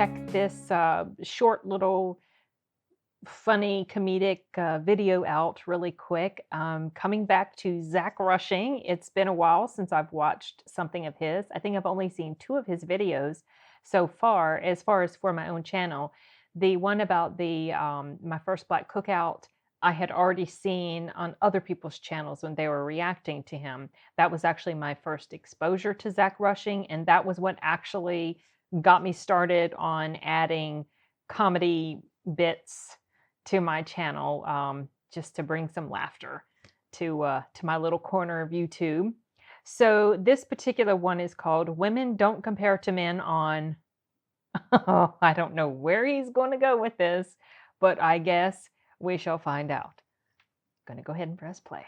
check this short little funny comedic video out really quick. Coming back to Zach Rushing, it's been a while since I've watched something of his. I think I've only seen two of his videos so far as for my own channel. The one about the my first black cookout, I had already seen on other people's channels when they were reacting to him. That was actually my first exposure to Zach Rushing, and that was what actually got me started on adding comedy bits to my channel, just to bring some laughter to my little corner of YouTube. So this particular one is called "Women Don't Compare to Men" on. Oh, I don't know where he's going to go with this, but I guess we shall find out. I'm going to go ahead and press play.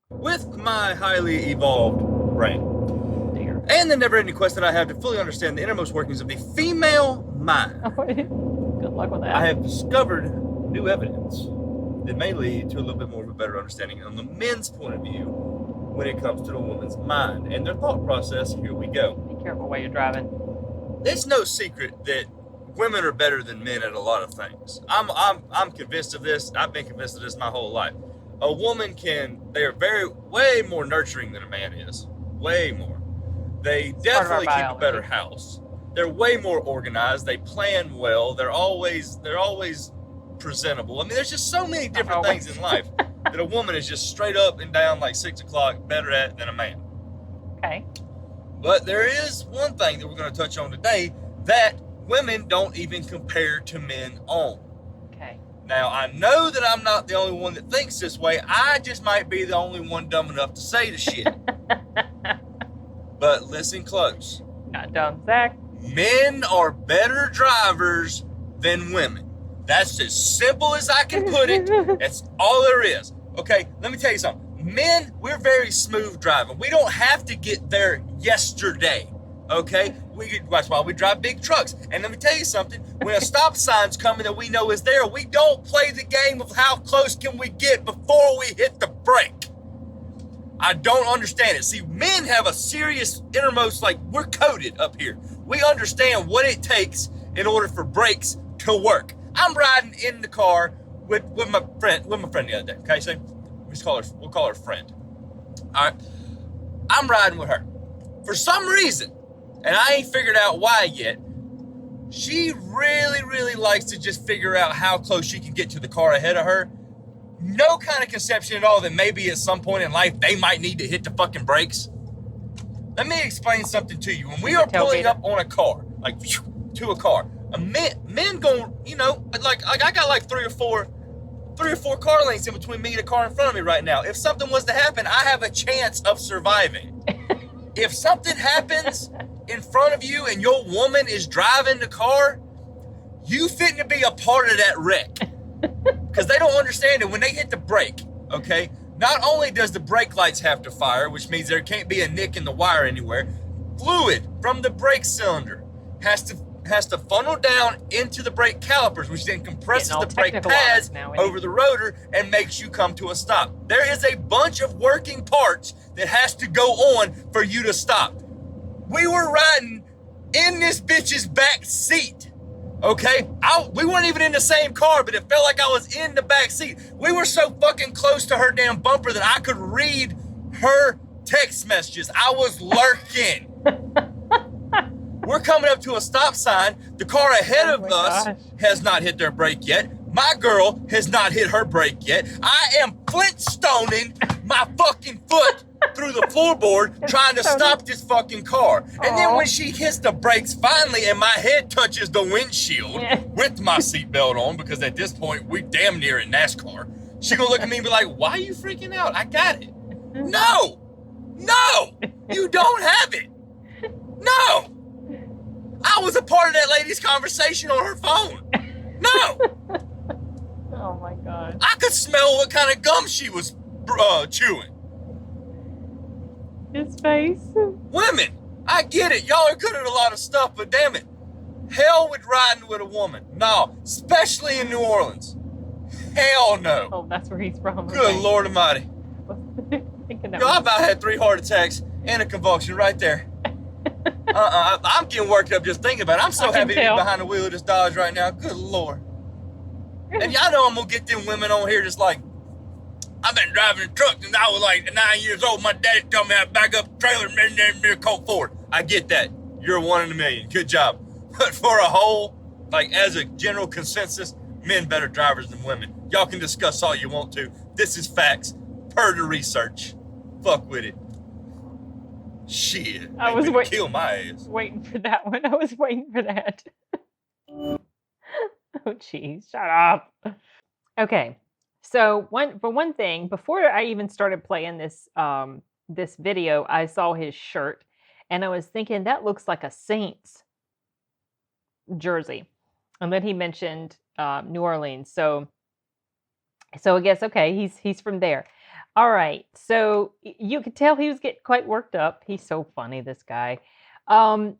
With my highly evolved brain and the never-ending quest that I have to fully understand the innermost workings of the female mind, good luck with that. I have discovered new evidence that may lead to a little bit more of a better understanding on the men's point of view when it comes to the woman's mind and their thought process. Here we go. Be careful while you're driving. It's no secret that women are better than men at a lot of things. I'm convinced of this. I've been convinced of this my whole life. A woman they are way more nurturing than a man is. Way more. They definitely keep a better house. They're way more organized. They plan well. They're always presentable. I mean, there's just so many different things in life that a woman is just straight up and down like 6 o'clock better at than a man. Okay. But there is one thing that we're going to touch on today that women don't even compare to men on. Okay. Now, I know that I'm not the only one that thinks this way. I just might be the only one dumb enough to say the shit. But listen close. Not dumb, Zach. Men are better drivers than women. That's as simple as I can put it. That's all there is. Okay, let me tell you something. Men, we're very smooth driving. We don't have to get there yesterday. Okay? That's why we drive big trucks. And let me tell you something. When a stop sign's coming that we know is there, we don't play the game of how close can we get before we hit the brake. I don't understand it. See, men have a serious innermost, like, we're coded up here. We understand what it takes in order for brakes to work. I'm riding in the car with my friend the other day. Okay, so we'll call her friend. All right, I'm riding with her. For some reason, and I ain't figured out why yet, she really, really likes to just figure out how close she can get to the car ahead of her. No kind of conception at all that maybe at some point in life they might need to hit the fucking brakes. Let me explain something to you. When we are pulling up on a car, like to a car, men going, like I got like three or four car lengths in between me and the car in front of me right now. If something was to happen, I have a chance of surviving. If something happens in front of you and your woman is driving the car, you fitting to be a part of that wreck. Because they don't understand it. When they hit the brake, okay, not only does the brake lights have to fire, which means there can't be a nick in the wire anywhere, fluid from the brake cylinder has to funnel down into the brake calipers, which then compresses the brake pads over the rotor and makes you come to a stop. There is a bunch of working parts that has to go on for you to stop. We were riding in this bitch's back seat, okay? We weren't even in the same car, but it felt like I was in the back seat. We were so fucking close to her damn bumper that I could read her text messages. I was lurking. We're coming up to a stop sign. The car ahead of us has not hit their brake yet. My girl has not hit her brake yet. I am Flintstoning my fucking foot through the floorboard trying to stop this fucking car. And then when she hits the brakes finally and my head touches the windshield with my seatbelt on, because at this point we damn near in NASCAR, she gonna look at me and be like, why are you freaking out? I got it. No, you don't have it. No. I was a part of that lady's conversation on her phone. No. Oh my God. I could smell what kind of gum she was chewing. His face. Women, I get it. Y'all are good at a lot of stuff, but damn it. Hell with riding with a woman. No, especially in New Orleans. Hell no. Oh, that's where he's from. Good Lord Almighty. Yo, I about had 3 heart attacks and a convulsion right there. I'm getting worked up just thinking about it. I'm so I can happy to be tell. behind the wheel of this Dodge right now. Good Lord. And y'all know I'm going to get them women on here just like, I've been driving a truck since I was like 9 years old. My daddy told me how to back up a trailer and a Colt Ford. I get that. You're one in a million. Good job. But for a whole, like as a general consensus, men better drivers than women. Y'all can discuss all you want to. This is facts per the research. Fuck with it. Shit. I was Kill my ass. waiting for that one. I was waiting for that. Oh, geez. Shut up. Okay. So one thing, before I even started playing this this video, I saw his shirt and I was thinking that looks like a Saints jersey. And then he mentioned New Orleans. So I guess okay, he's from there. All right. So you could tell he was getting quite worked up. He's so funny, this guy. And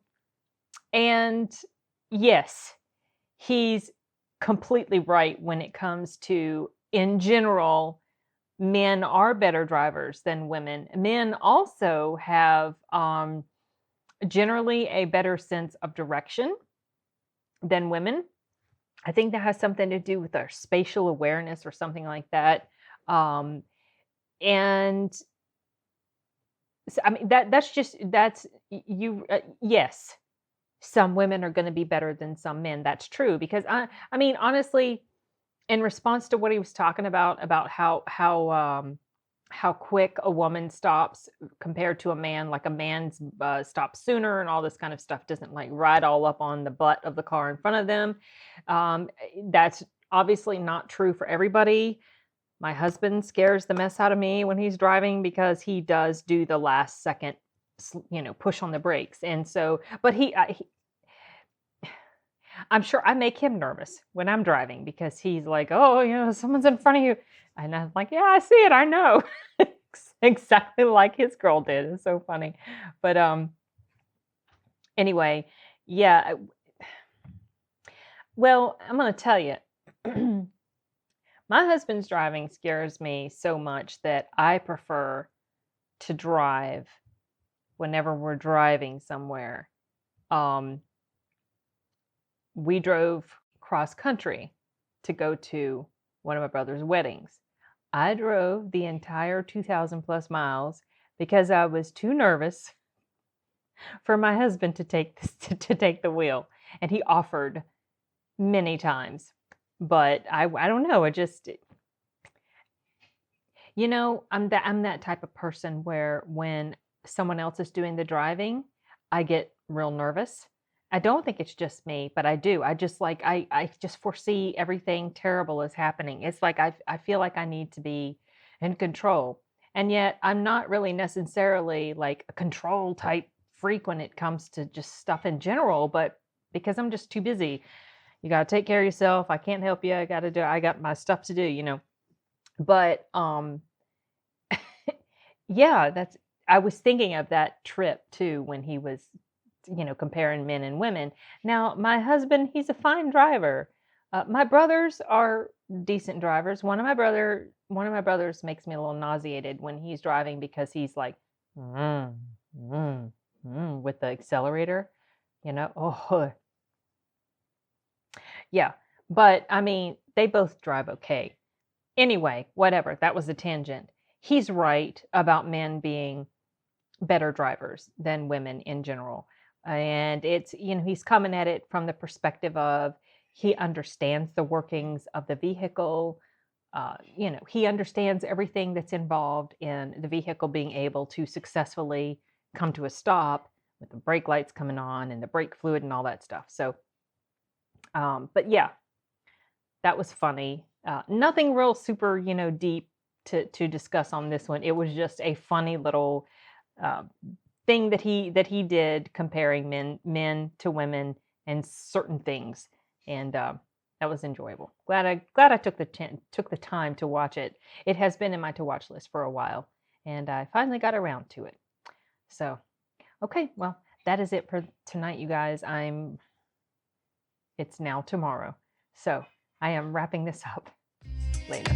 yes, he's completely right when it comes to, in general, men are better drivers than women. Men also have generally a better sense of direction than women. I think that has something to do with our spatial awareness or something like that. And so, I mean, yes, some women are going to be better than some men. That's true because I mean, honestly, in response to what he was talking about how quick a woman stops compared to a man, like a man's stops sooner and all this kind of stuff, doesn't like ride all up on the butt of the car in front of them. That's obviously not true for everybody. My husband scares the mess out of me when he's driving because he does do the last second, push on the brakes. And so, but I'm sure I make him nervous when I'm driving because he's like, oh, someone's in front of you. And I'm like, yeah, I see it. I know. Exactly like his girl did. It's so funny. But anyway, yeah. Well, I'm going to tell you, my husband's driving scares me so much that I prefer to drive whenever we're driving somewhere. We drove cross country to go to one of my brother's weddings. I drove the entire 2,000 plus miles because I was too nervous for my husband to take the wheel, and he offered many times, but I don't know. I'm that type of person where when someone else is doing the driving, I get real nervous. I don't think it's just me, but I do. I just like I just foresee everything terrible is happening. It's like I feel like I need to be in control. And yet I'm not really necessarily like a control type freak when it comes to just stuff in general, but because I'm just too busy. You got to take care of yourself. I can't help you. I got my stuff to do. But yeah, I was thinking of that trip too when he was comparing men and women. Now, my husband, he's a fine driver. My brothers are decent drivers. One of my brothers makes me a little nauseated when he's driving because he's like, with the accelerator, Oh, yeah. But I mean, they both drive okay. Anyway, whatever. That was a tangent. He's right about men being better drivers than women in general. And it's, he's coming at it from the perspective of he understands the workings of the vehicle. He understands everything that's involved in the vehicle being able to successfully come to a stop with the brake lights coming on and the brake fluid and all that stuff. So, but yeah, that was funny. Nothing real super, deep to discuss on this one. It was just a funny little thing that he did comparing men to women and certain things, and that was enjoyable. Glad I took the time to watch it. It has been in my to watch list for a while, and I finally got around to it. So, okay, well, that is it for tonight, you guys. It's now tomorrow, so I am wrapping this up. Later.